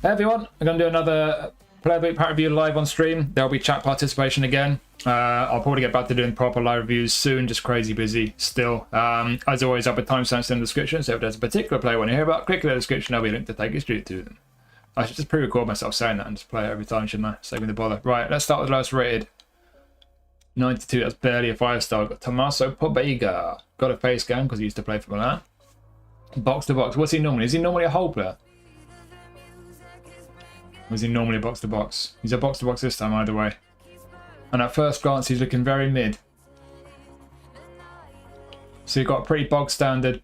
Hey everyone, we're going to do another Player of the Week pack review live on stream. There'll be chat participation again. I'll probably get back to doing proper live reviews soon, just crazy busy still. As always, I'll put timestamps in the description, so if there's a particular player you want to hear about, click the description, there'll be a link to take you straight to them. I should just pre-record myself saying that and just play it every time, shouldn't I? Save me the bother. Right, let's start with the lowest rated. 92, that's barely a 5-star. Got Tommaso Pobega. Got a face scan because he used to play for Milan. Box to box. What's he normally? Is he normally a whole player? Or is he normally box to box? He's a box to box this time either way. And at first glance he's looking very mid. So you've got a pretty bog standard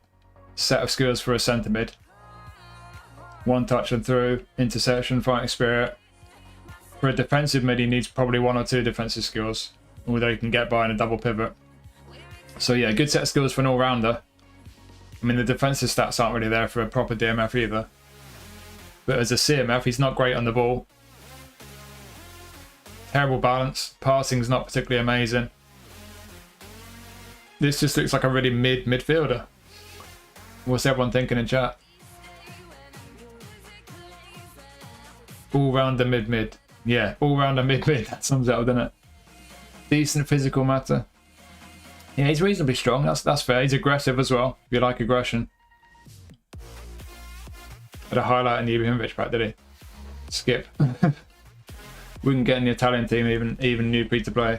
set of skills for a centre mid. One touch and through, interception, fighting spirit. For a defensive mid he needs probably 1 or 2 defensive skills. Although he can get by in a double pivot. So yeah, good set of skills for an all-rounder. I mean the defensive stats aren't really there for a proper DMF either. But as a CMF, he's not great on the ball. Terrible balance. Passing's not particularly amazing. This just looks like a really midfielder. What's everyone thinking in chat? All-rounder mid-mid. Yeah, all-rounder mid-mid. That sums it up, doesn't it? Decent physical matter. Yeah, he's reasonably strong. That's fair. He's aggressive as well, if you like aggression. Had a highlight in the Eberechi pack, did he? Skip. Wouldn't get in the Italian team, even new free to play.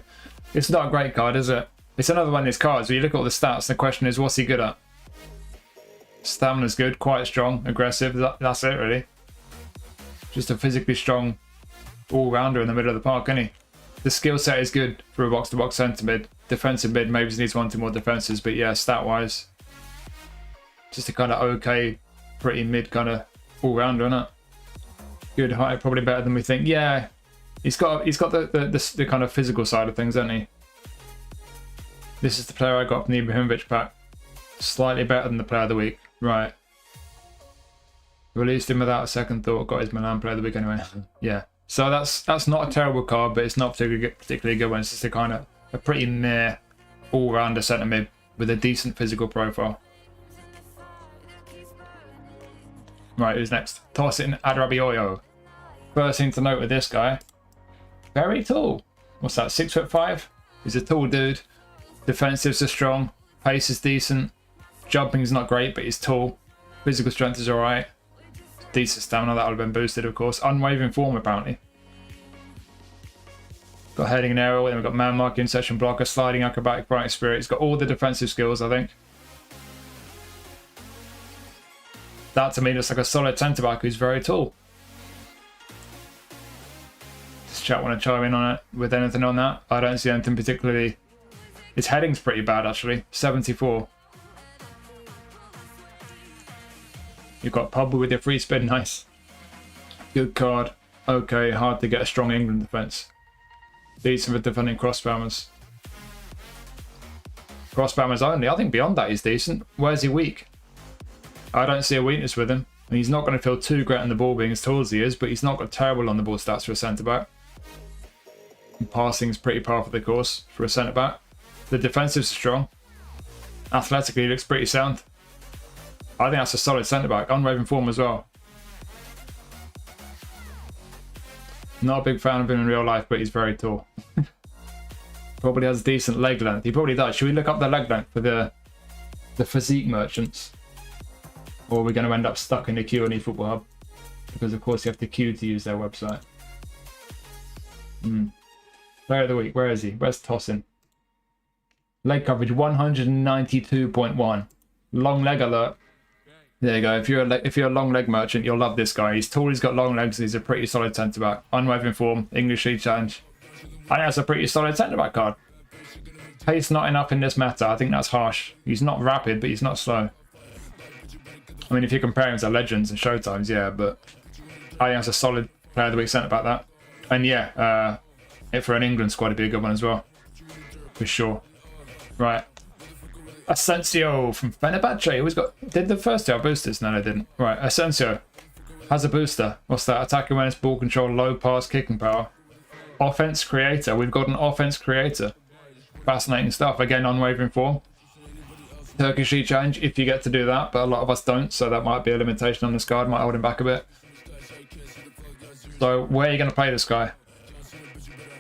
It's not a great card, is it? It's another one of these cards where you look at all the stats and the question is, what's he good at? Stamina's good, quite strong, aggressive. That's it, really. Just a physically strong all-rounder in the middle of the park, isn't he? The skill set is good for a box-to-box centre mid. Defensive mid maybe needs 1 or 2 more defences, but yeah, stat-wise, just a kind of okay, pretty mid kind of all-rounder, isn't it? Good height, probably better than we think. Yeah, he's got the kind of physical side of things, hasn't he? This is the player I got from the Eberechi pack. Slightly better than the Player of the Week. Right. Released him without a second thought. Got his Milan Player of the Week anyway. Yeah. So that's not a terrible card, but it's not particularly good one. It's just a kind of a pretty meh all-rounder centre mid with a decent physical profile. Right, who's next? Tosin Adarabioyo. First thing to note with this guy, very tall. What's that, 6'5"? He's a tall dude. Defensives are strong. Pace is decent. Jumping's not great, but he's tall. Physical strength is alright. Decent stamina, that would have been boosted, of course. Unwavering form, apparently. Got heading and aerial, then we've got man marking, session blocker, sliding, acrobatic, fighting spirit. He's got all the defensive skills, I think. That to me looks like a solid centre back who's very tall. Does chat want to chime in on it with anything on that? I don't see anything particularly. His heading's pretty bad actually. 74. You've got Pogba with your free spin, nice. Good card. Okay, hard to get a strong England defence. Decent for defending cross-spammers. Cross-spammers only. I think beyond that he's decent. Where's he weak? I don't see a weakness with him. And he's not going to feel too great on the ball being as tall as he is, but he's not got terrible on the ball stats for a centre-back. Passing's pretty par for the course for a centre-back. The defensive's strong. Athletically, he looks pretty sound. I think that's a solid centre-back. Unwavering form as well. Not a big fan of him in real life, but he's very tall. Probably has decent leg length. He probably does. Should we look up the leg length for the physique merchants? Or are we going to end up stuck in the queue on eFootball Hub? Because of course you have to queue to use their website. Player of the Week, where is he? Where's Tosin? Leg coverage 192.1. Long leg alert. There you go. If you're a long leg merchant, you'll love this guy. He's tall, he's got long legs, he's a pretty solid centre back. Unwavering form, English League challenge. I think that's a pretty solid centre back card. Pace not enough in this meta. I think that's harsh. He's not rapid, but he's not slow. I mean, if you're comparing him to Legends and Showtimes, yeah, but I think that's a solid Player of the Week centre back, that. And yeah, for an England squad, it'd be a good one as well. For sure. Right. Asensio from Fenerbahce. Always got. Did the first two have boosters? No, they didn't. Right. Asensio has a booster. What's that? Attack awareness, ball control, low pass, kicking power. Offense creator. We've got an offense creator. Fascinating stuff. Again, unwavering form. Turkish League challenge if you get to do that, but a lot of us don't, so that might be a limitation on this card. Might hold him back a bit. So where are you going to play this guy?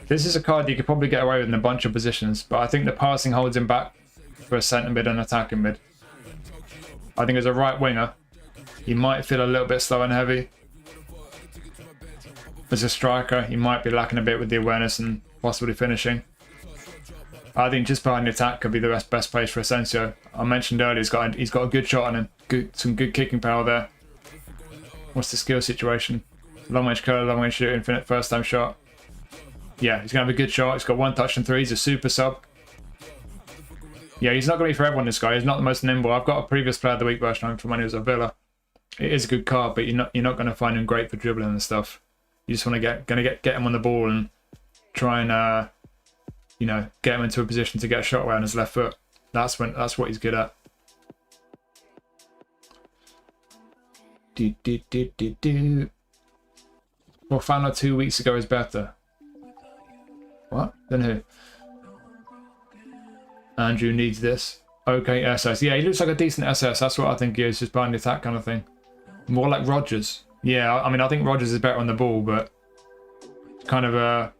This is a card you could probably get away with in a bunch of positions, but I think the passing holds him back for a centre mid and attacking mid. I think as a right winger, he might feel a little bit slow and heavy. As a striker, he might be lacking a bit with the awareness and possibly finishing. I think just behind the attack could be the best place for Asensio. I mentioned earlier he's got a good shot on him, some good kicking power there. What's the skill situation? Long range curler, long range shoot, infinite first time shot. Yeah, he's going to have a good shot. He's got 1 touch and 3. He's a super sub. Yeah, he's not going to be for everyone, this guy. He's not the most nimble. I've got a previous Player of the Week version of him from when he was at Villa. It is a good card, but you're not going to find him great for dribbling and stuff. You just want to get him on the ball and try and you know, get him into a position to get a shot away on his left foot. That's what he's good at. Well, found out 2 weeks ago is better. What? Then who? Andrew needs this. Okay, SS. Yeah, he looks like a decent SS. That's what I think he is, just behind the attack kind of thing. More like Rodgers. Yeah, I mean, I think Rodgers is better on the ball, but kind of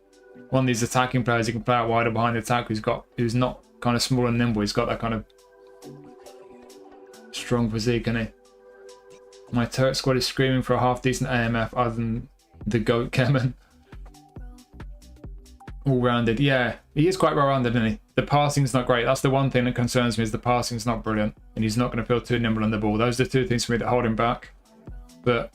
one of these attacking players you can play out wider behind the attack who's not kind of small and nimble. He's got that kind of strong physique, isn't he? My Turk squad is screaming for a half-decent AMF other than the GOAT Kemen. All-rounded. Yeah, he is quite well-rounded, isn't he? The passing's not great. That's the one thing that concerns me, is the passing's not brilliant. And he's not going to feel too nimble on the ball. Those are the two things for me that hold him back. But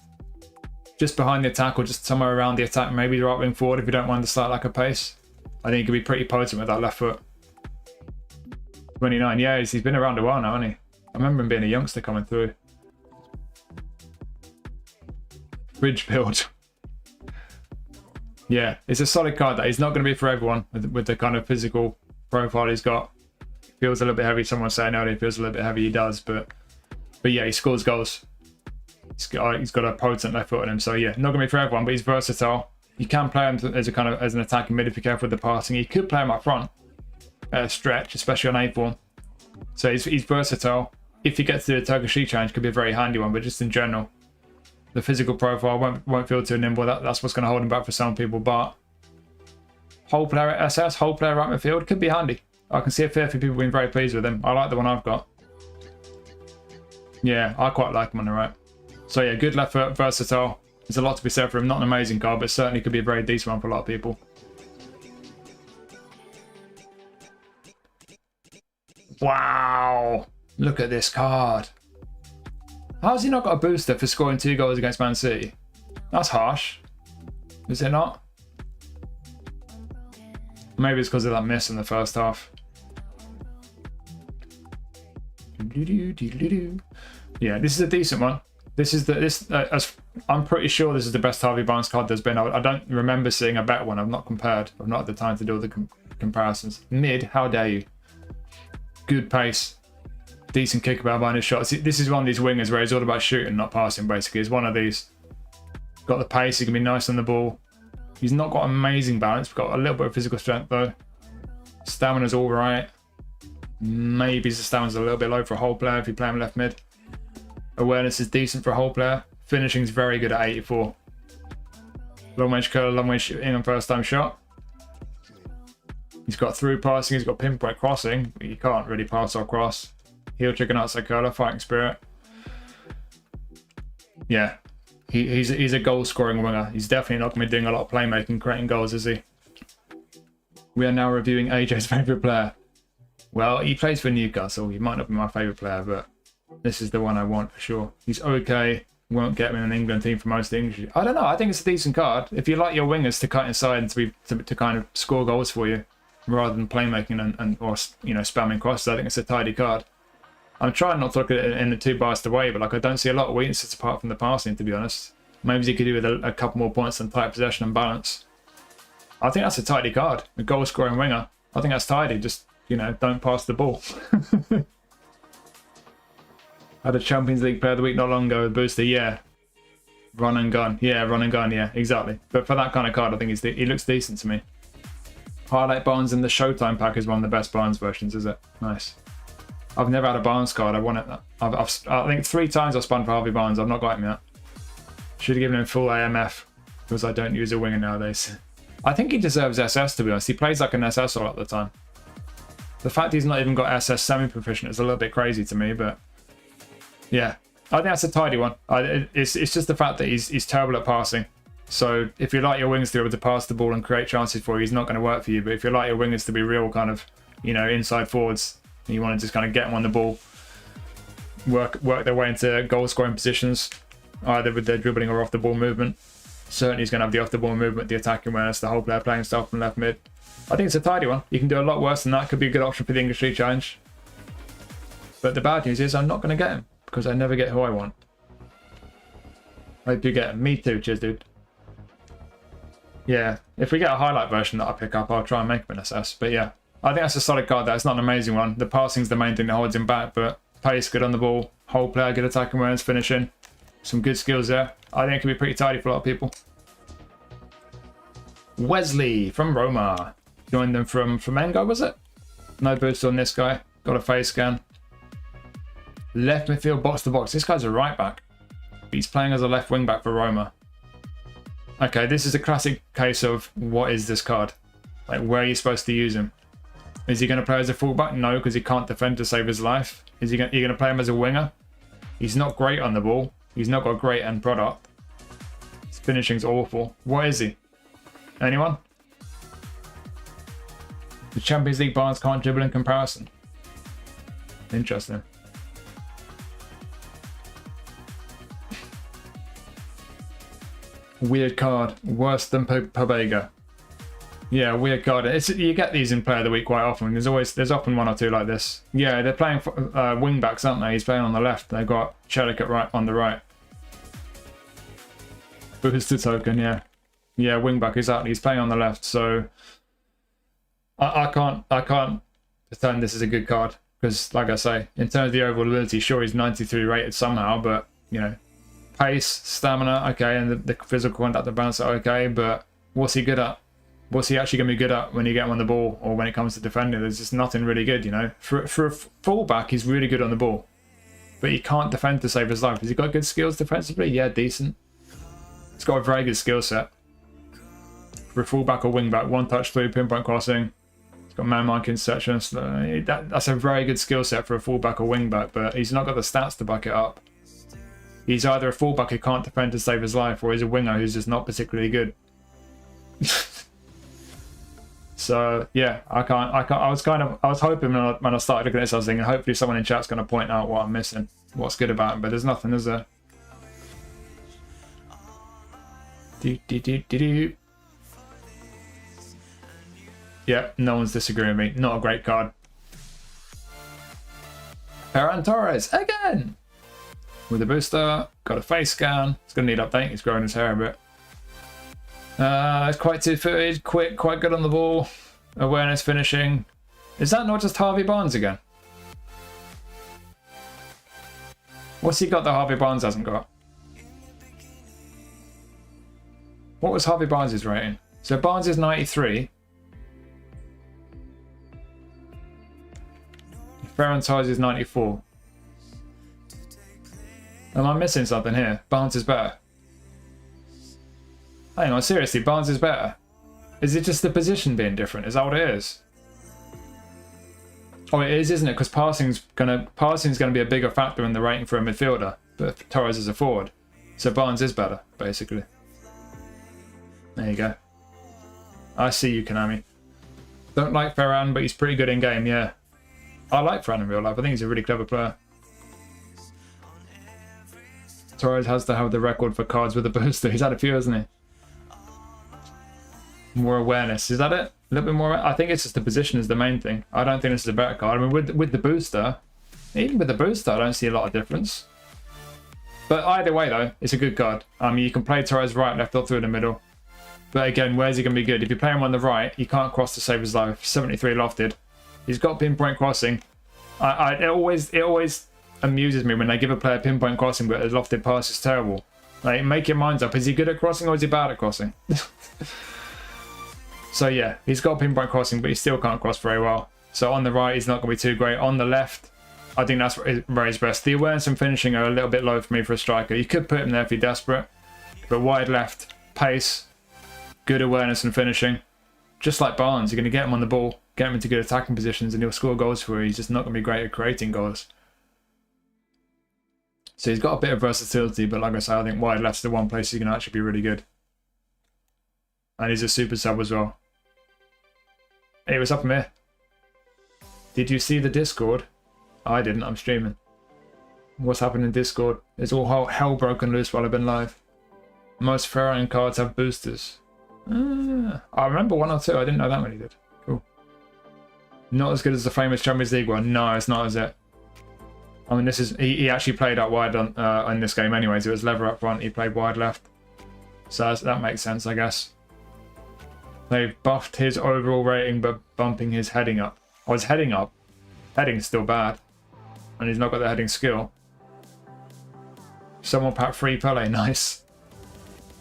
just behind the attack or just somewhere around the attack, maybe the right wing forward if you don't mind the slight lack of pace. I think he could be pretty potent with that left foot. 29, yeah, he's been around a while now, hasn't he? I remember him being a youngster coming through. Bridge build. Yeah, it's a solid card that he's not going to be for everyone with the kind of physical profile he's got. Feels a little bit heavy. Someone saying earlier he feels a little bit heavy. He does, but yeah, he scores goals. He's got a potent left foot on him, so yeah, not going to be for everyone, but he's versatile. You can play him as an attacking mid if you're careful with the passing. You could play him up front at a stretch, especially on A-form. So he's versatile. If you get to do a Turkish League challenge, could be a very handy one, but just in general, the physical profile won't feel too nimble. That's what's going to hold him back for some people. But whole player at SS, whole player right midfield could be handy. I can see a fair few people being very pleased with him. I like the one I've got. Yeah, I quite like him on the right. So yeah, good left foot, versatile. There's a lot to be said for him. Not an amazing card, but certainly could be a very decent one for a lot of people. Wow! Look at this card. How's he not got a booster for scoring 2 goals against Man City? That's harsh. Is it not? Maybe it's because of that miss in the first half. Yeah, this is a decent one. I'm pretty sure this is the best Harvey Barnes card there's been. I don't remember seeing a better one. I've not compared. I've not had the time to do all the comparisons. Mid, how dare you? Good pace. Decent kick about behind his shots. This is one of these wingers where it's all about shooting, not passing, basically. He's one of these. Got the pace, he can be nice on the ball. He's not got amazing balance, got a little bit of physical strength though. Stamina's all right. Maybe his stamina's a little bit low for a whole player if you play him left mid. Awareness is decent for a whole player. Finishing's very good at 84. Long range curler, long range in on first time shot. He's got through passing, he's got pinpoint crossing, but you can't really pass or cross. Heel chicken outside curler, fighting spirit. Yeah, he's a goal scoring winger. He's definitely not going to be doing a lot of playmaking, creating goals, is he? We are now reviewing AJ's favourite player. Well, he plays for Newcastle. He might not be my favourite player, but this is the one I want for sure. He's okay. Won't get him in an England team for most English. I don't know. I think it's a decent card. If you like your wingers to cut inside and to kind of score goals for you, rather than playmaking or spamming crosses, I think it's a tidy card. I'm trying not to look at it in a too biased way, but I don't see a lot of weaknesses apart from the passing, to be honest. Maybe you could do with a couple more points on tight possession and balance. I think that's a tidy card. A goal scoring winger. I think that's tidy. Just, don't pass the ball. Had a Champions League Player of the Week not long ago with Booster. Yeah. Run and gun. Yeah, run and gun. Yeah, exactly. But for that kind of card, I think he looks decent to me. Highlight Barnes in the Showtime pack is one of the best Barnes versions, is it? Nice. I've never had a Barnes card. I want it. I think 3 times I've spun for Harvey Barnes. I've not got him yet. Should have given him full AMF. because I don't use a winger nowadays. I think he deserves SS, to be honest. He plays like an SS a lot of the time. The fact he's not even got SS semi-proficient is a little bit crazy to me, but yeah. I think that's a tidy one. It's just the fact that he's terrible at passing. So if you like your wingers to be able to pass the ball and create chances for you, he's not going to work for you. But if you like your wingers to be real kind of, you know, inside forwards, and you want to just kind of get them on the ball, work their way into goal scoring positions, either with their dribbling or off the ball movement. Certainly he's going to have the off the ball movement, the attacking awareness, the whole player playing stuff from left mid. I think it's a tidy one. You can do a lot worse than that. Could be a good option for the English League Challenge. But the bad news is I'm not going to get him because I never get who I want. Hope you get him. Me too, cheers, dude. Yeah, if we get a highlight version that I pick up, I'll try and make him an SS. But yeah, I think that's a solid card. That's not an amazing one. The passing's the main thing that holds him back, but pace, good on the ball, whole player, good attacking awareness, finishing. Some good skills there. I think it can be pretty tidy for a lot of people. Wesley from Roma. Joined them from Flamengo, was it? No boost on this guy. Got a face scan. Left midfield, box to box. This guy's a right back. He's playing as a left wing back for Roma. Okay, this is a classic case of what is this card? Like, where are you supposed to use him? Is he going to play as a fullback? No, because he can't defend to save his life. Is he going to play him as a winger? He's not great on the ball. He's not got a great end product. His finishing's awful. What is he? Anyone? The Champions League Barnes can't dribble in comparison. Interesting. Weird card. Worse than Pobega. Yeah, weird card. You get these in Player of the Week quite often. There's often one or two like this. Yeah, they're playing wing backs, aren't they? He's playing on the left. They've got Chelik on the right. Booster token, yeah. Yeah, wing back, exactly. He's playing on the left, so I can't pretend this is a good card because, like I say, in terms of the overall ability, sure he's 93 rated somehow, but you know, pace, stamina, okay, and the physical contact, the balance, okay, but what's he good at? What's he actually going to be good at when you get him on the ball or when it comes to defending? There's just nothing really good, you know. For a fullback, he's really good on the ball, but he can't defend to save his life. Has he got good skills defensively? Yeah, decent. He's got a very good skill set. For a fullback or wingback, one touch through, pinpoint crossing. He's got man marking sections. That's a very good skill set for a fullback or wingback, but he's not got the stats to back it up. He's either a fullback who can't defend to save his life, or he's a winger who's just not particularly good. So yeah, I can't. I was hoping when I started looking at this, I was thinking, hopefully someone in chat's going to point out what I'm missing, what's good about him. But there's nothing, is there? Yeah, no one's disagreeing with me. Not a great card. Ferran Torres again with a booster. Got a face scan. It's going to need updating. He's growing his hair a bit. It's quite two-footed, quick, quite good on the ball. Awareness, finishing. Is that not just Harvey Barnes again? What's he got that Harvey Barnes hasn't got? What was Harvey Barnes' rating? So Barnes is 93. Ferran Torres is 94. Am I missing something here? Barnes is better. Hang on, seriously, Barnes is better. Is it just the position being different? Is that what it is? Oh, it is, isn't it? Because passing's gonna be a bigger factor in the rating for a midfielder, but Torres is a forward, so Barnes is better, basically. There you go. I see you, Konami. Don't like Ferran, but he's pretty good in game. Yeah, I like Ferran in real life. I think he's a really clever player. Torres has to have the record for cards with a booster. He's had a few, hasn't he? More awareness, is that it? A little bit more. I think it's just the position is the main thing. I don't think this is a better card. I mean, with the booster, even with the booster, I don't see a lot of difference. But either way, though, it's a good card. I mean, you can play Torres right, left, or through the middle. But again, where's he going to be good? If you play him on the right, he can't cross to save his life. 73 lofted. He's got pinpoint crossing. It always amuses me when they give a player pinpoint crossing, but a lofted pass is terrible. Like, make your minds up. Is he good at crossing or is he bad at crossing? So yeah, he's got pinpoint crossing, but he still can't cross very well. So on the right, he's not going to be too great. On the left, I think that's where he's best. The awareness and finishing are a little bit low for me for a striker. You could put him there if you're desperate, but wide left, pace, good awareness and finishing. Just like Barnes, you're going to get him on the ball, get him into good attacking positions, and he'll score goals for you. He's just not going to be great at creating goals. So he's got a bit of versatility, but like I say, I think wide left's the one place he can actually be really good. And he's a super sub as well. Hey, what's up from here? Did you see the Discord? I didn't, I'm streaming. What's happened in Discord? It's all hell broken loose while I've been live. Most Ferran cards have boosters. I remember 1 or 2. I didn't know that many did. Cool. Not as good as the famous Champions League one. No, it's not, is it? I mean, this is he actually played out wide on in this game anyways. It was lever up front. He played wide left. So that makes sense, I guess. They've buffed his overall rating, but bumping his heading up. Oh, his heading up. Heading's still bad. And he's not got the heading skill. Someone pack free Pele. Nice.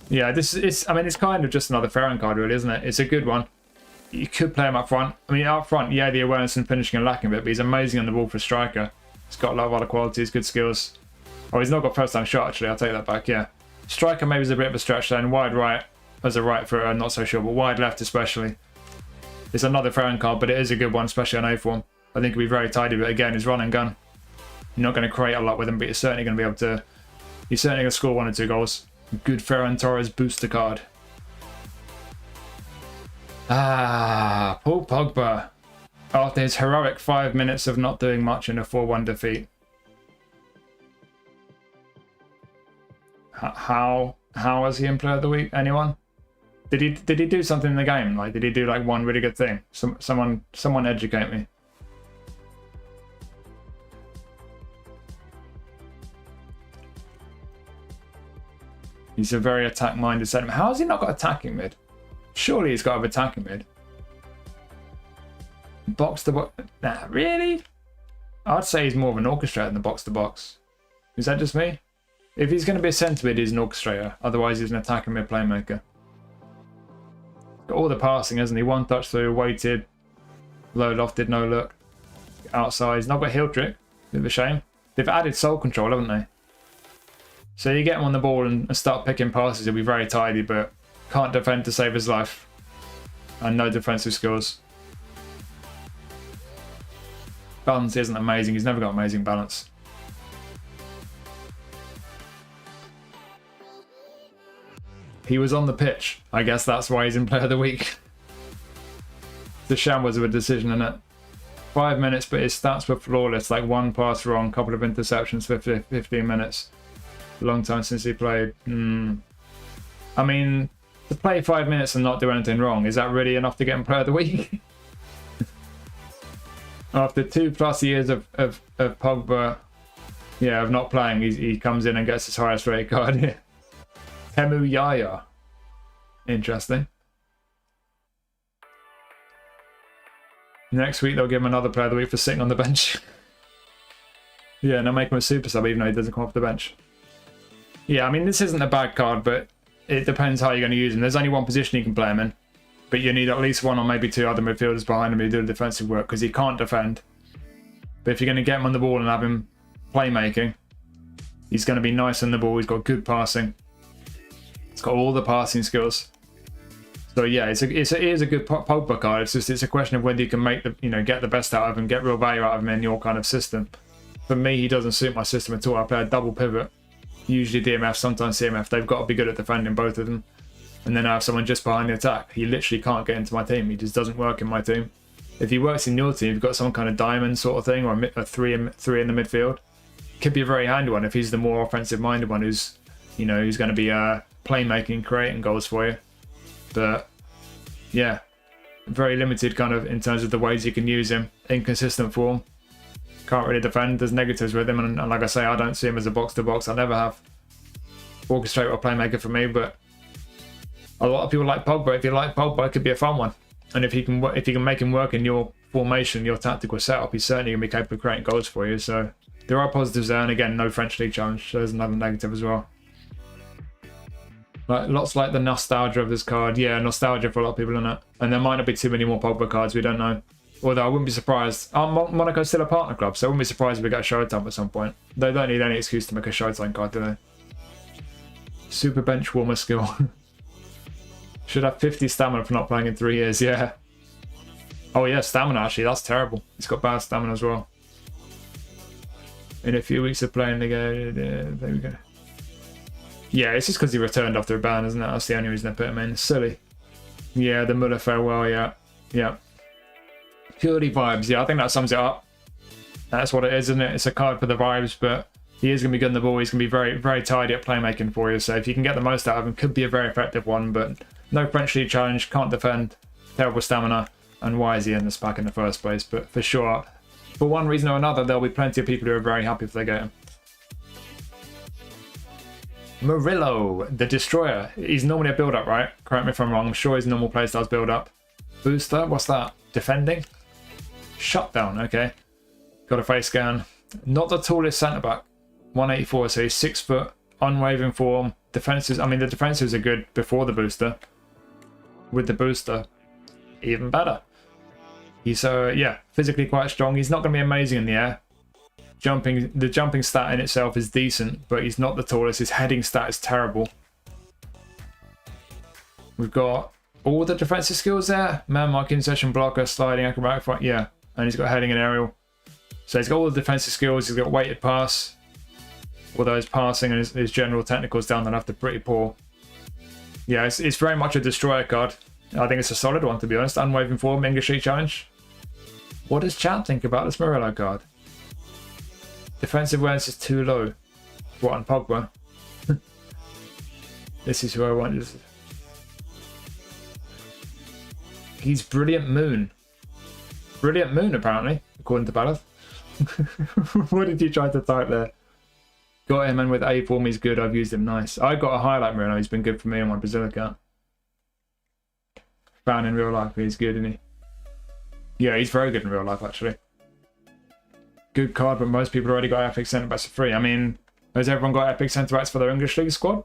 Yeah, I mean, it's kind of just another Ferran card, really, isn't it? It's a good one. You could play him up front. I mean, up front, yeah, the awareness and finishing are lacking a bit, but he's amazing on the ball for a striker. He's got a lot of other qualities, good skills. Oh, he's not got first-time shot, actually. I'll take that back, yeah. Striker maybe is a bit of a stretch then. Wide right as a right for not so sure, but wide left especially. It's another Ferran card, but it is a good one, especially on A form. I think it'll be very tidy, but again, he's run and gun. You're not going to create a lot with him, but you're certainly going to be able to... You're certainly going to score 1 or 2 goals. Good Ferran Torres booster card. Paul Pogba. After his heroic 5 minutes of not doing much in a 4-1 defeat. How was he in Player of the Week? Anyone? Did he do something in the game? Like, did he do like one really good thing? Someone educate me. He's a very attack-minded centre. How has he not got attacking mid? Surely he's got to have attacking mid. Box to box. Nah, really? I'd say he's more of an orchestrator than box to box. Is that just me? If he's going to be a centre mid, he's an orchestrator. Otherwise, he's an attacking mid playmaker. Got all the passing, hasn't he? One touch through, weighted, low lofted, no look. Outside. He's not got heel trick. Bit of a shame. They've added soul control, haven't they? So you get him on the ball and start picking passes, he'll be very tidy, but can't defend to save his life. And no defensive skills. Balance isn't amazing, he's never got amazing balance. He was on the pitch. I guess that's why he's in Player of the Week. The shambles of a decision, innit? 5 minutes, but his stats were flawless, like 1 pass wrong, couple of interceptions for 15 minutes. Long time since he played. I mean, to play 5 minutes and not do anything wrong, is that really enough to get him Player of the Week? After 2+ years of Pogba, yeah, of not playing, he comes in and gets his highest rated card here. Temu Yaya. Interesting. Next week they'll give him another Player of the Week for sitting on the bench. Yeah, and they'll make him a super sub even though he doesn't come off the bench. Yeah, I mean, this isn't a bad card, but it depends how you're going to use him. There's only one position you can play him in, but you need at least 1 or maybe 2 other midfielders behind him who do the defensive work because he can't defend. But if you're going to get him on the ball and have him playmaking, he's going to be nice on the ball. He's got good passing. He's got all the passing skills. So yeah, it is a good Pogba card. It's a question of whether you can make get the best out of him, get real value out of him in your kind of system. For me, he doesn't suit my system at all. I play a double pivot. Usually DMF, sometimes CMF. They've got to be good at defending, both of them. And then I have someone just behind the attack. He literally can't get into my team. He just doesn't work in my team. If he works in your team, you've got some kind of diamond sort of thing, or a three in the midfield. Could be a very handy one if he's the more offensive-minded one who's going to be playmaking, creating goals for you. But yeah, very limited kind of in terms of the ways you can use him. Inconsistent form. Can't really defend. There's negatives with him, and like I say, I don't see him as a box-to-box. I never have. Orchestrator or playmaker for me, but a lot of people like Pogba. If you like Pogba, it could be a fun one. And if you can make him work in your formation, your tactical setup, he's certainly going to be capable of creating goals for you. So there are positives there, and again, no French League challenge, so there's another negative as well. Lots like the nostalgia of this card. Yeah, nostalgia for a lot of people in it. And there might not be too many more Pogba cards, we don't know. Although I wouldn't be surprised. Monaco's still a partner club, so I wouldn't be surprised if we get a Showtime at some point. They don't need any excuse to make a Showtime card, do they? Super bench warmer skill. Should have 50 stamina for not playing in 3 years, yeah. Oh yeah, stamina actually, that's terrible. He's got bad stamina as well. In a few weeks of playing, they go, there we go. Yeah, it's just because he returned after a ban, isn't it? That's the only reason I put him in. It's silly. Yeah, the Muller farewell, yeah. Yeah. Purely vibes, yeah, I think that sums it up. That's what it is, isn't it? It's a card for the vibes, but he is going to be good on the ball. He's going to be very, very tidy at playmaking for you. So if you can get the most out of him, could be a very effective one. But no French League challenge, can't defend, terrible stamina. And why is he in this pack in the first place? But for sure, for one reason or another, there'll be plenty of people who are very happy if they get him. Murillo, the Destroyer. He's normally a build-up, right? Correct me if I'm wrong. I'm sure his normal playstyle's build-up. Booster, what's that? Defending? Shutdown, okay. Got a face scan. Not the tallest centre-back. 184, so he's 6 foot, unwavering form. Defenses, I mean, the defenses are good before the booster. With the booster, even better. He's, yeah, physically quite strong. He's not going to be amazing in the air. The jumping stat in itself is decent, but he's not the tallest. His heading stat is terrible. We've got all the defensive skills there. Man marking, session blocker, sliding, acrobatic fight. Yeah, and he's got heading and aerial. So he's got all the defensive skills. He's got weighted pass. Although his passing and his general technicals down the left are pretty poor. Yeah, it's very much a destroyer card. I think it's a solid one, to be honest. Unwavering form, English League challenge. What does chat think about this Murillo card? Defensive awareness is too low. What, on Pogba? This is who I want. He's Brilliant Moon. Brilliant Moon, apparently, according to Ballard. What did you try to type there? Got him, and with A form, he's good. I've used him. Nice. I got a highlight Murillo. He's been good for me on my Brazil account. Found in real life, he's good, isn't he? Yeah, he's very good in real life, actually. Good card, but most people already got epic centre backs for free. I mean, has everyone got epic centre backs for their English League squad?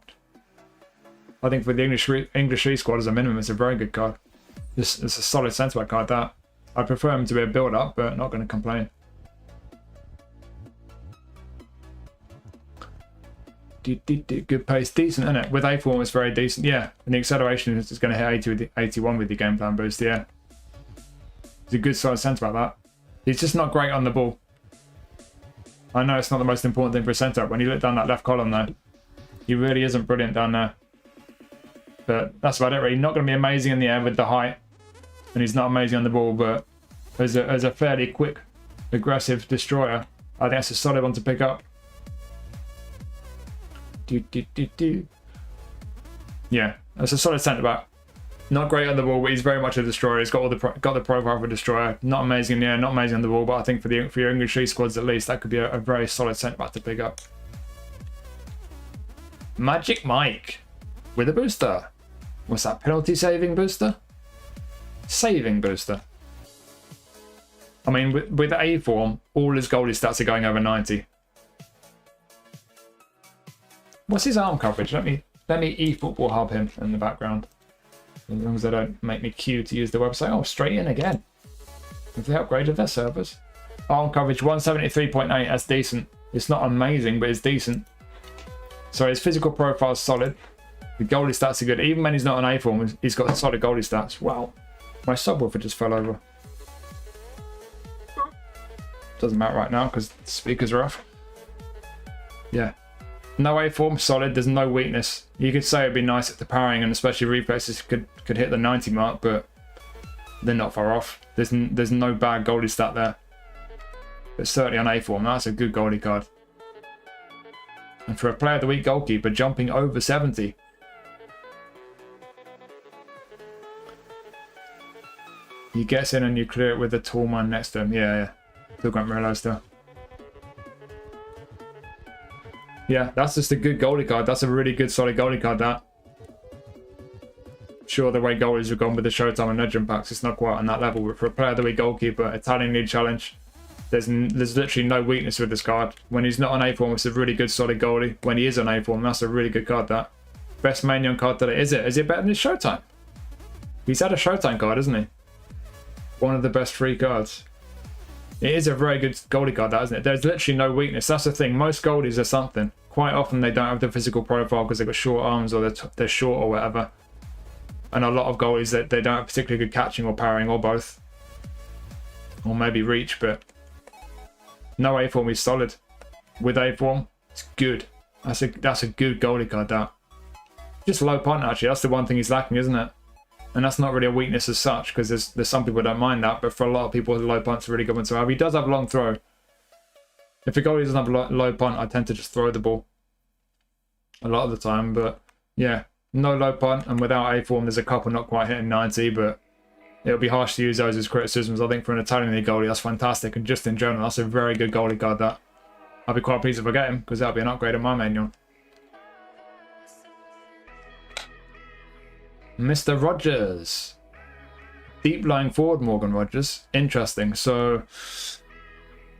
I think for the English League squad as a minimum, it's a very good card. It's a solid centre back card, that. I prefer him to be a build up, but not going to complain. Good pace, decent, isn't it? With A form, it's very decent. Yeah, and the acceleration is going to hit 80 with 81 with the game plan boost. Yeah, it's a good solid centre back. That he's just not great on the ball. I know it's not the most important thing for a centre back. When you look down that left column, though, he really isn't brilliant down there. But that's about it, really. Not going to be amazing in the air with the height, and he's not amazing on the ball. But as a fairly quick, aggressive destroyer, I think that's a solid one to pick up. Yeah, that's a solid centre back. Not great on the ball, but he's very much a destroyer. He's got got the profile of a destroyer. Not amazing in the air, not amazing on the ball, but I think for your English League squads at least, that could be a very solid centre back to pick up. Magic Mike with a booster. What's that? Penalty saving booster? Saving booster. I mean, with A form, all his goalie stats are going over 90. What's his arm coverage? Let me eFootball hub him in the background. As long as they don't make me queue to use the website. Oh, straight in again. Have they upgraded their servers? Arm coverage 173.8. That's decent. It's not amazing, but it's decent. So his physical profile is solid. The goalie stats are good. Even when he's not on A form, he's got solid goalie stats. Wow. My subwoofer just fell over. Doesn't matter right now because the speakers are off. Yeah. No A form, solid. There's no weakness. You could say it'd be nice if the powering and especially reflexes could hit the 90 mark, but they're not far off. There's no bad goalie stat there. But certainly on A form, that's a good goalie card. And for a Player of the Week goalkeeper, jumping over 70. He gets in and you clear it with the tall man next to him. Yeah. Still got Murillo still. Yeah, that's just a good goalie card. That's a really good, solid goalie card, that. Sure, the way goalies have gone with the Showtime and Legend packs, it's not quite on that level. But for a Player of the Week goalkeeper, Italian League challenge, there's literally no weakness with this card. When he's not on A form, it's a really good, solid goalie. When he is on A form, that's a really good card, that. Best Maignan card today. Is it? Is it better than his Showtime? He's had a Showtime card, isn't he? One of the best free cards. It is a very good goalie card, that, isn't it? There's literally no weakness. That's the thing. Most goalies are something. Quite often they don't have the physical profile because they've got short arms or they're short or whatever. And a lot of goalies that they don't have particularly good catching or parrying or both. Or maybe reach, but no A form is solid. With A form, it's good. That's a good goalie card, that. Just low punt, actually. That's the one thing he's lacking, isn't it? And that's not really a weakness as such, because there's some people who don't mind that, but for a lot of people, low punt's a really good one to have. He does have long throw. If a goalie doesn't have a low punt, I tend to just throw the ball a lot of the time, but yeah, no low punt, and without A form, there's a couple not quite hitting 90, but it'll be harsh to use those as criticisms. I think for an Italian league goalie, that's fantastic, and just in general, that's a very good goalie card, that. I'll be quite pleased if I get him, because that'll be an upgrade on my Maignan. Mr. Rogers. Deep lying forward, Morgan Rogers. Interesting. So,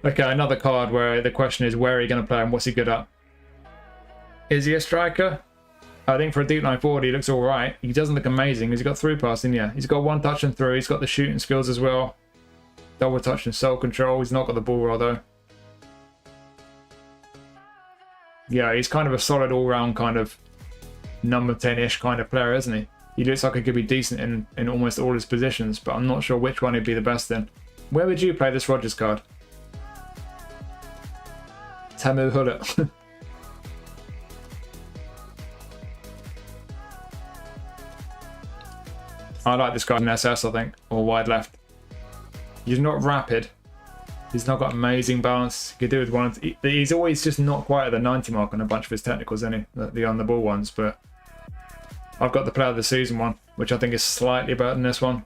okay, another card where the question is, where are you going to play and what's he good at? Is he a striker? I think for a deep line forward, he looks all right. He doesn't look amazing. He's got through passing, yeah. He's got one touch and through. He's got the shooting skills as well. Double touch and self-control. He's not got the ball roll, though. Yeah, he's kind of a solid all-round kind of number 10-ish kind of player, isn't he? He looks like he could be decent in almost all his positions, but I'm not sure which one he'd be the best in. Where would you play this Rogers card? Tamu Hullet. I like this guy in SS, I think, or wide left. He's not rapid. He's not got amazing balance. He could do with one. He's always just not quite at the 90 mark on a bunch of his technicals, isn't he? The on the ball ones, but I've got the player of the season one, which I think is slightly better than this one.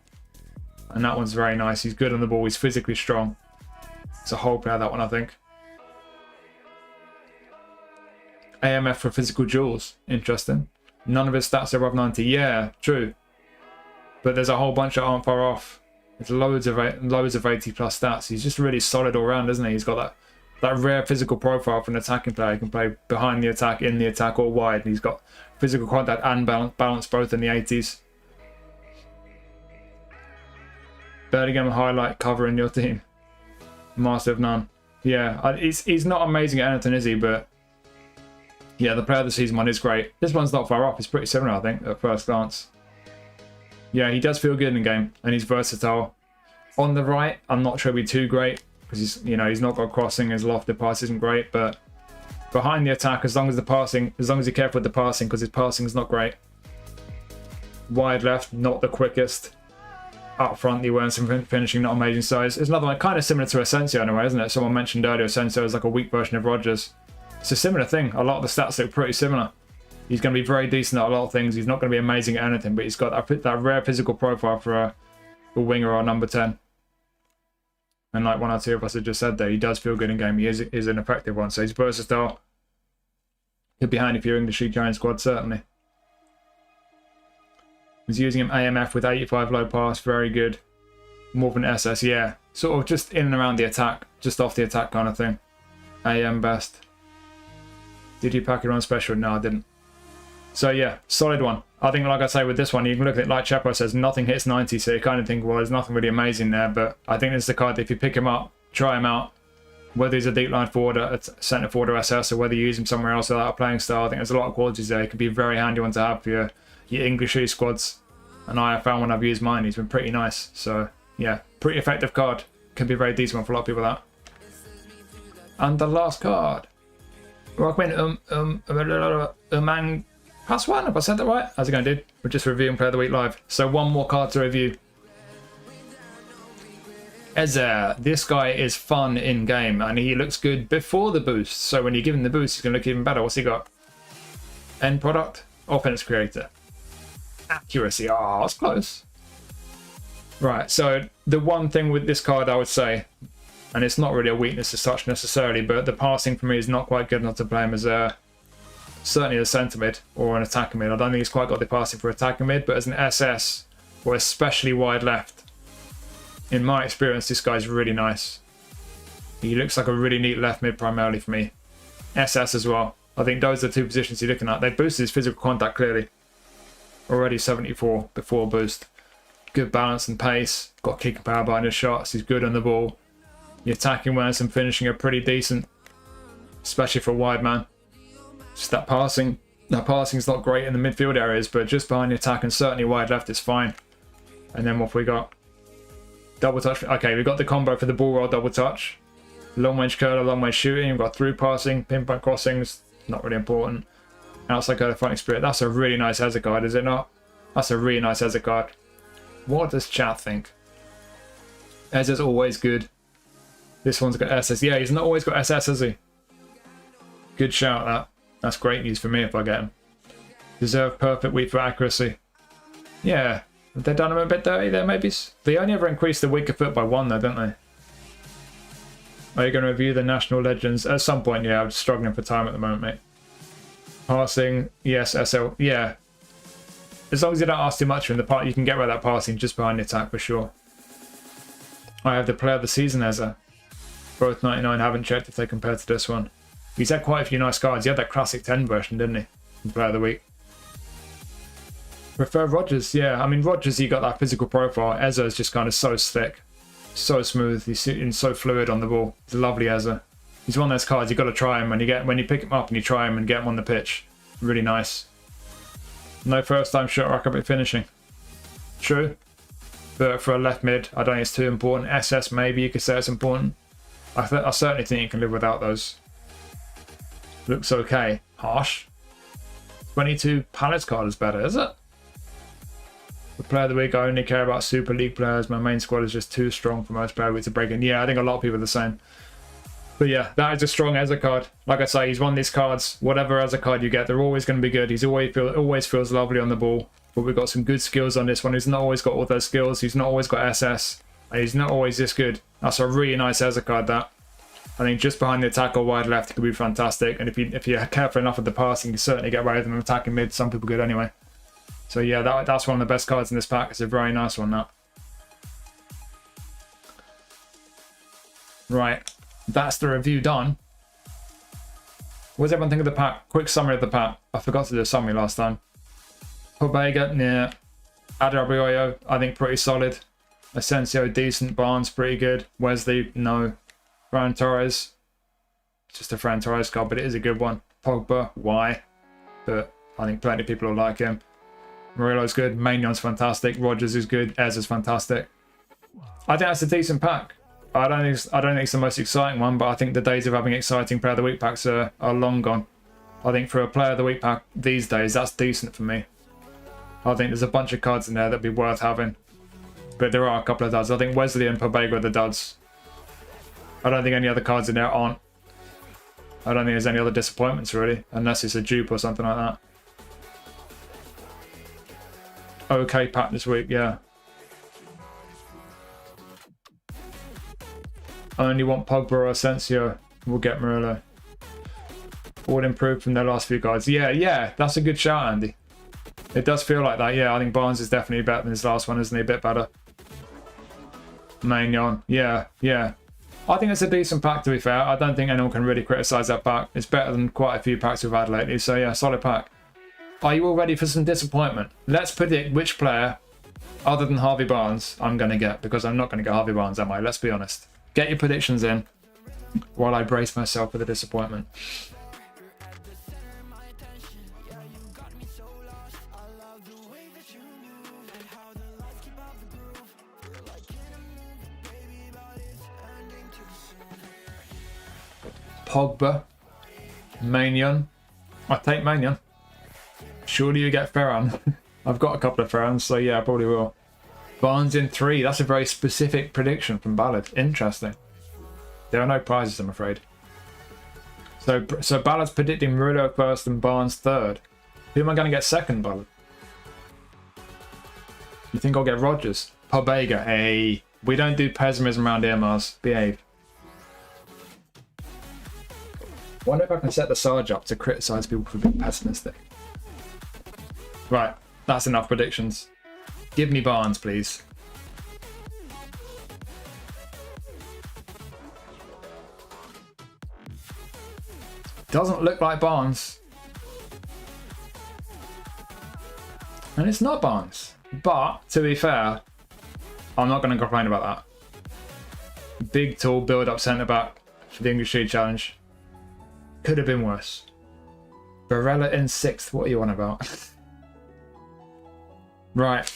And that one's very nice. He's good on the ball. He's physically strong. It's a whole player, that one, I think. AMF for physical duels. Interesting. None of his stats are above 90. Yeah, true. But there's a whole bunch that aren't far off. There's loads of 80 plus stats. He's just really solid all round, isn't he? He's got that rare physical profile for an attacking player. He can play behind the attack, in the attack, or wide. And he's got physical contact and balance both in the 80s. Birmingham highlight cover in your team. Master of none. Yeah, he's not amazing at anything, is he? But yeah, the player of the season one is great. This one's not far off. It's pretty similar, I think, at first glance. Yeah, he does feel good in game, and he's versatile. On the right, I'm not sure he'll be too great, because he's not got crossing. His lofted pass isn't great, but behind the attack, as long as you're careful with the passing, because his passing is not great. Wide left, not the quickest. Up front, he wears some finishing, not amazing. So it's another one, kind of similar to Asensio in a way, isn't it? Someone mentioned earlier, Asensio is like a weak version of Rogers. It's a similar thing. A lot of the stats look pretty similar. He's going to be very decent at a lot of things. He's not going to be amazing at anything, but he's got that rare physical profile for a winger or a number 10. And like one or two of us have just said there, he does feel good in game. He is an effective one, so he's versatile. Could be handy for your English League Giant squad, certainly. He's using him AMF with 85 low pass, very good. More than SS, yeah. Sort of just in and around the attack, just off the attack kind of thing. AM best. Did you pack it on special? No, I didn't. So yeah, solid one. I think, like I say, with this one, you can look at it like Chepo says, nothing hits 90, so you kind of think, well, there's nothing really amazing there, but I think it's the card that if you pick him up, try him out, whether he's a deep line forward, a centre forward or SS, or whether you use him somewhere else without a playing style, I think there's a lot of qualities there. It could be a very handy one to have for your English League squads. And I have found when I've used mine, he's been pretty nice. So yeah, pretty effective card. Could be a very decent one for a lot of people, that. And the last card. Rockman Umang Paswan, if I said that right? How's it going, dude? We're just reviewing Player of the Week live. So one more card to review. Eze. This guy is fun in game, and he looks good before the boost. So when you give him the boost, he's going to look even better. What's he got? End product? Offense creator. Accuracy. Oh, that's close. Right, so the one thing with this card I would say, and it's not really a weakness as such necessarily, but the passing for me is not quite good enough to play him as certainly a centre mid or an attacking mid. I don't think he's quite got the passing for attacking mid, but as an SS or especially wide left, in my experience, this guy's really nice. He looks like a really neat left mid primarily for me. SS as well. I think those are the two positions you're looking at. They boosted his physical contact clearly. Already 74 before boost. Good balance and pace. Got kick and power behind his shots. He's good on the ball. The attacking awareness and finishing are pretty decent, especially for a wide man. Just that passing Now, passing's not great in the midfield areas, but just behind the attack and certainly wide left is fine. And then what have we got? Double touch. Okay, we've got the combo for the ball roll double touch. Long range curler, long range shooting. We've got through passing, pinpoint crossings. Not really important. Outside curler, fighting spirit. That's a really nice Eze card, is it not? That's a really nice Eze card. What does chat think? Eze's always good. This one's got SS. Yeah, he's not always got SS, has he? Good shout, that. That's great news for me if I get him. Deserve perfect weak for accuracy. Yeah. Have they done him a bit dirty there, maybe? They only ever increase the weaker foot by 1, though, don't they? Are you going to review the national legends? At some point, yeah. I'm struggling for time at the moment, mate. Passing, yes. SL, yeah. As long as you don't ask too much from the part, you can get rid of that passing just behind the attack for sure. I have the player of the season, Eze. Both 99, haven't checked if they compare to this one. He's had quite a few nice cards. He had that classic 10 version, didn't he? In player of the week. Prefer Rodgers, yeah. I mean, Rodgers, he got that physical profile. Eze is just kind of so slick. So smooth. He's so fluid on the ball. He's a lovely Eze. He's one of those cards, you've got to try him. When you pick him up and you try him and get him on the pitch. Really nice. No first time shot rack up at finishing. True. But for a left mid, I don't think it's too important. SS, maybe you could say it's important. I certainly think you can live without those. Looks okay. Harsh. 22 Palace card is better, is it? The player of the week, I only care about Super League players. My main squad is just too strong for most player weeks to break in. Yeah, I think a lot of people are the same. But yeah, that is a strong Eze card. Like I say, he's one of these cards. Whatever Eze card you get, they're always going to be good. He's always feels lovely on the ball. But we've got some good skills on this one. He's not always got all those skills. He's not always got SS. And he's not always this good. That's a really nice Eze card, that. I think just behind the attack or wide left, it could be fantastic. And if you're careful enough with the passing, you certainly get away with them attacking mid. Some people good anyway. So yeah, that's one of the best cards in this pack. It's a very nice one, that. Right. That's the review done. What does everyone think of the pack? Quick summary of the pack. I forgot to do a summary last time. Pobega, yeah. Adarabioyo, I think pretty solid. Asensio, decent. Barnes, pretty good. Wesley, no. Ferran Torres, just a Ferran Torres card, but it is a good one. Pogba, why? But I think plenty of people will like him. Murillo's good. Maignan's fantastic. Rodgers is good. Eze is fantastic. I think that's a decent pack. I don't think it's the most exciting one, but I think the days of having exciting player of the week packs are long gone. I think for a player of the week pack these days, that's decent for me. I think there's a bunch of cards in there that'd be worth having. But there are a couple of duds. I think Wesley and Pobega are the duds. I don't think any other cards in there aren't. I don't think there's any other disappointments really, unless it's a dupe or something like that. Okay pack this week, yeah. I only want Pogba or Asensio. We'll get Murillo. All improved from their last few cards. Yeah, that's a good shout, Andy. It does feel like that, yeah. I think Barnes is definitely better than his last one, isn't he? A bit better. Maignan, yeah. I think it's a decent pack, to be fair. I don't think anyone can really criticise that pack. It's better than quite a few packs we've had lately. So yeah, solid pack. Are you all ready for some disappointment? Let's predict which player, other than Harvey Barnes, I'm going to get. Because I'm not going to get Harvey Barnes, am I? Let's be honest. Get your predictions in while I brace myself for the disappointment. Pogba, Maignan. I take Maignan. Surely you get Ferran. I've got a couple of Ferrans, so yeah, I probably will. Barnes in 3. That's a very specific prediction from Ballard. Interesting. There are no prizes, I'm afraid. So Ballard's predicting Murillo first and Barnes third. Who am I going to get second, Ballard? You think I'll get Rodgers? Pobega. Hey, we don't do pessimism around here, Mars. Behave. Wonder if I can set the Sarge up to criticise people for being pessimistic. Right, that's enough predictions. Give me Barnes, please. Doesn't look like Barnes. And it's not Barnes. But, to be fair, I'm not going to complain about that. Big, tall, build-up centre-back for the English League Challenge. Could have been worse. Barella in 6th. What are you on about? Right.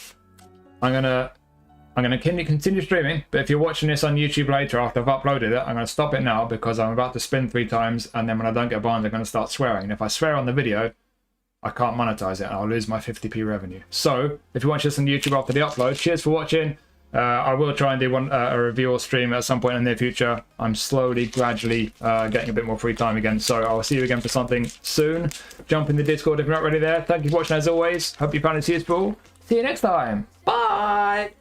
I'm gonna continue streaming, but if you're watching this on YouTube later after I've uploaded it, I'm gonna stop it now because I'm about to spin 3 times, and then when I don't get banned, I'm gonna start swearing. And if I swear on the video, I can't monetize it and I'll lose my 50p revenue. So if you watch this on YouTube after the upload, cheers for watching. I will try and do a review or stream at some point in the near future. I'm slowly, gradually getting a bit more free time again. So I'll see you again for something soon. Jump in the Discord if you're not already there. Thank you for watching as always. Hope you found this useful. See you next time. Bye!